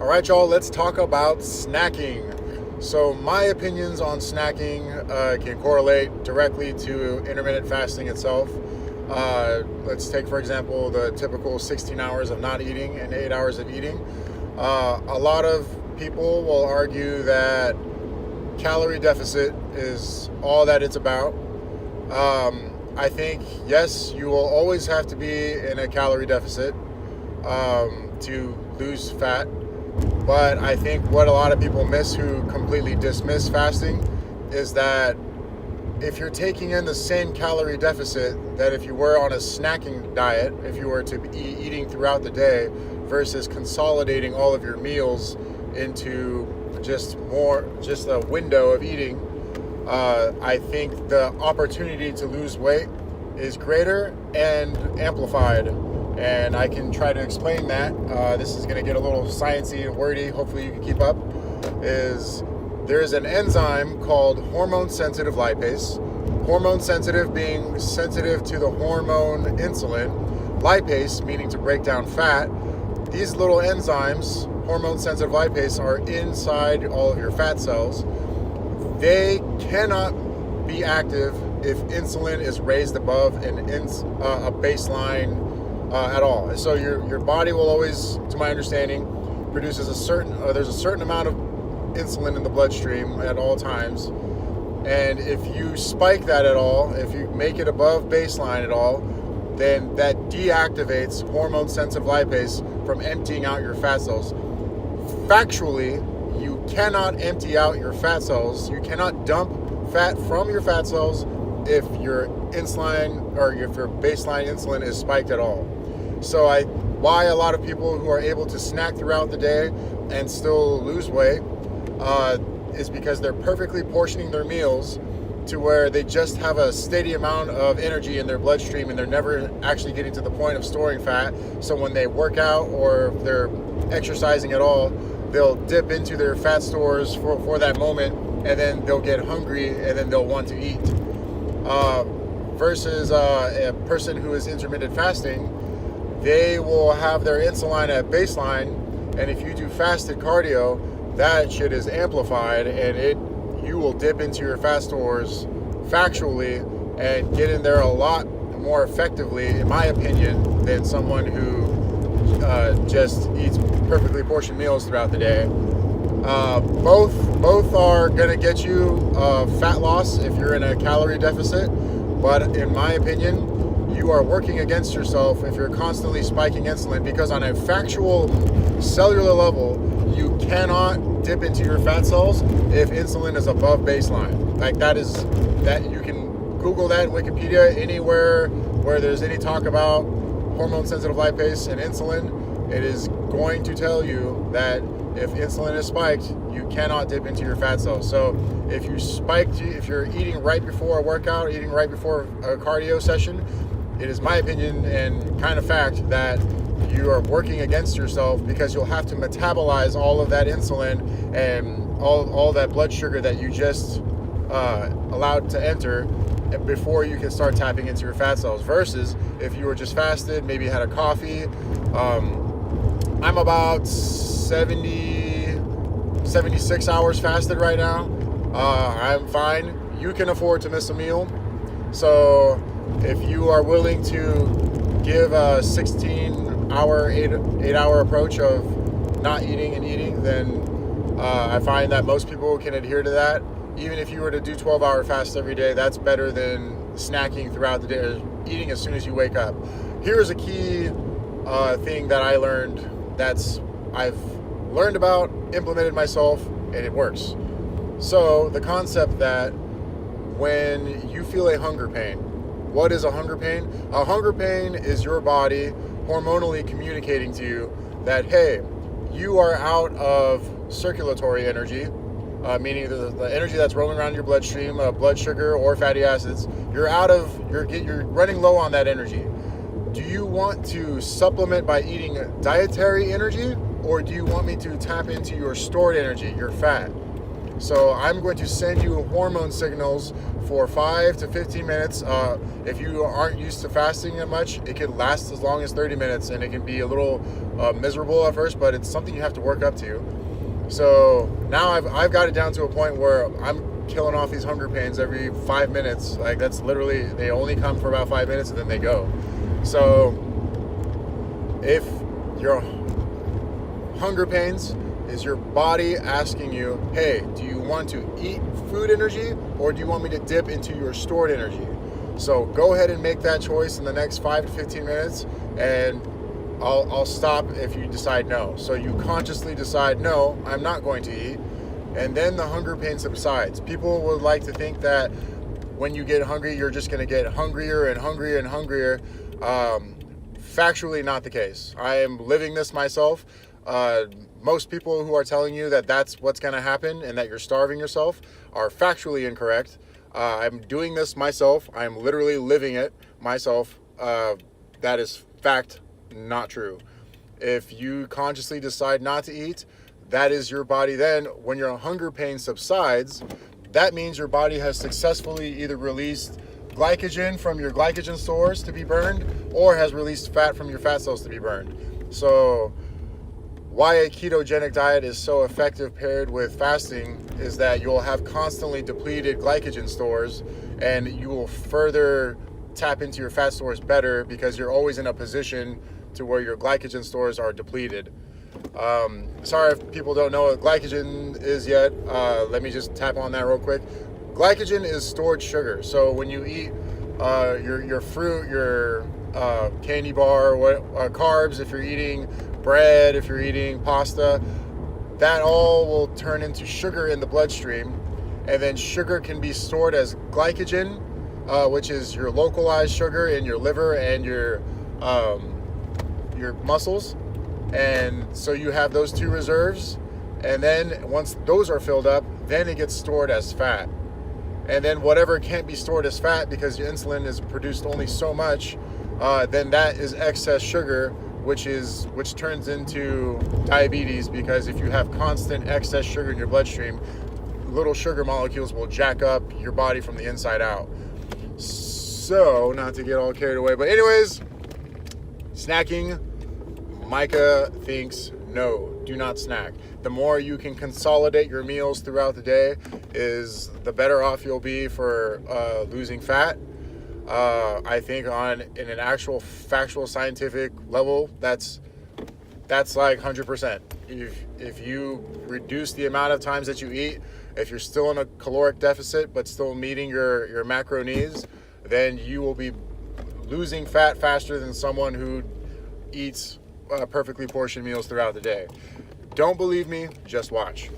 All right, y'all, let's talk about snacking. So, my opinions on snacking can correlate directly to intermittent fasting itself. Let's take, for example, the typical 16 hours of not eating and 8 hours of eating. A lot of people will argue that calorie deficit is all that it's about. I think, yes, you will always have to be in a calorie deficit to lose fat. But I think what a lot of people miss who completely dismiss fasting is that if you're taking in the same calorie deficit that if you were on a snacking diet, if you were to be eating throughout the day versus consolidating all of your meals into just a window of eating, I think the opportunity to lose weight is greater and amplified. And I can try to explain that. This is going to get a little sciencey and wordy. Hopefully you can keep up. There's an enzyme called hormone-sensitive lipase. Hormone-sensitive being sensitive to the hormone insulin. Lipase meaning to break down fat. These little enzymes, hormone-sensitive lipase, are inside all of your fat cells. They cannot be active if insulin is raised above a baseline at all. And so your body will always, to my understanding, produces there's a certain amount of insulin in the bloodstream at all times. And if you spike that at all, if you make it above baseline at all, then that deactivates hormone-sensitive lipase from emptying out your fat cells. Factually, you cannot empty out your fat cells. You cannot dump fat from your fat cells if your insulin or if your baseline insulin is spiked at all. So why a lot of people who are able to snack throughout the day and still lose weight is because they're perfectly portioning their meals to where they just have a steady amount of energy in their bloodstream and they're never actually getting to the point of storing fat. So when they work out or if they're exercising at all, they'll dip into their fat stores for that moment, and then they'll get hungry and then they'll want to eat. Versus a person who is intermittent fasting, they will have their insulin at baseline, and if you do fasted cardio, that shit is amplified, and you will dip into your fat stores factually and get in there a lot more effectively, in my opinion, than someone who just eats perfectly portioned meals throughout the day. Both are gonna get you fat loss if you're in a calorie deficit, but in my opinion, you are working against yourself if you're constantly spiking insulin, because on a factual cellular level, you cannot dip into your fat cells if insulin is above baseline. Like that you can Google that in Wikipedia, anywhere where there's any talk about hormone-sensitive lipase and insulin, it is going to tell you that if insulin is spiked, you cannot dip into your fat cells. So if you're eating right before a workout, eating right before a cardio session, it is my opinion and kind of fact that you are working against yourself, because you'll have to metabolize all of that insulin and all that blood sugar that you just allowed to enter before you can start tapping into your fat cells. Versus if you were just fasted, maybe had a coffee. I'm about 76 hours fasted right now. I'm fine. You can afford to miss a meal. So if you are willing to give a 16-hour, 8-hour approach of not eating and eating, then I find that most people can adhere to that. Even if you were to do 12-hour fast every day, that's better than snacking throughout the day or eating as soon as you wake up. Here's a key thing that I learned I've learned about, implemented myself, and it works. So the concept that when you feel a hunger pain, what is a hunger pain? A hunger pain is your body hormonally communicating to you that, hey, you are out of circulatory energy, meaning the energy that's rolling around your bloodstream, blood sugar or fatty acids. You're running low on that energy. Do you want to supplement by eating dietary energy, or do you want me to tap into your stored energy, your fat? So I'm going to send you hormone signals for 5 to 15 minutes. If you aren't used to fasting that much, it can last as long as 30 minutes, and it can be a little miserable at first, but it's something you have to work up to. So now I've got it down to a point where I'm killing off these hunger pains every 5 minutes. Like, that's literally, they only come for about 5 minutes and then they go. So if your hunger pains is your body asking you, hey, do you want to eat food energy, or do you want me to dip into your stored energy? So go ahead and make that choice in the next 5 to 15 minutes, and I'll stop if you decide no. So you consciously decide, no, I'm not going to eat, and then the hunger pain subsides. People would like to think that when you get hungry, you're just going to get hungrier and hungrier and hungrier. Factually not the case. I am living this myself. Most people who are telling you that that's what's going to happen and that you're starving yourself are factually incorrect. I'm doing this myself. I'm literally living it myself. That is fact, not true. If you consciously decide not to eat, that is your body then. When your hunger pain subsides, that means your body has successfully either released glycogen from your glycogen stores to be burned, or has released fat from your fat cells to be burned. So why a ketogenic diet is so effective paired with fasting is that you'll have constantly depleted glycogen stores, and you will further tap into your fat stores better because you're always in a position to where your glycogen stores are depleted. Sorry if people don't know what glycogen is yet. Let me just tap on that real quick. Glycogen is stored sugar. So when you eat your fruit, your candy bar, carbs, if you're eating bread, if you're eating pasta, that all will turn into sugar in the bloodstream, and then sugar can be stored as glycogen, which is your localized sugar in your liver and your muscles. And so you have those two reserves, and then once those are filled up, then it gets stored as fat. And then whatever can't be stored as fat because your insulin is produced only so much, then that is excess sugar, which turns into diabetes, because if you have constant excess sugar in your bloodstream, little sugar molecules will jack up your body from the inside out. So, not to get all carried away, but anyways, snacking, Micah thinks no, do not snack. The more you can consolidate your meals throughout the day is the better off you'll be for losing fat. I think in an actual factual scientific level, that's like 100%. If you reduce the amount of times that you eat, if you're still in a caloric deficit but still meeting your macro needs, then you will be losing fat faster than someone who eats perfectly portioned meals throughout the day. Don't believe me, just watch.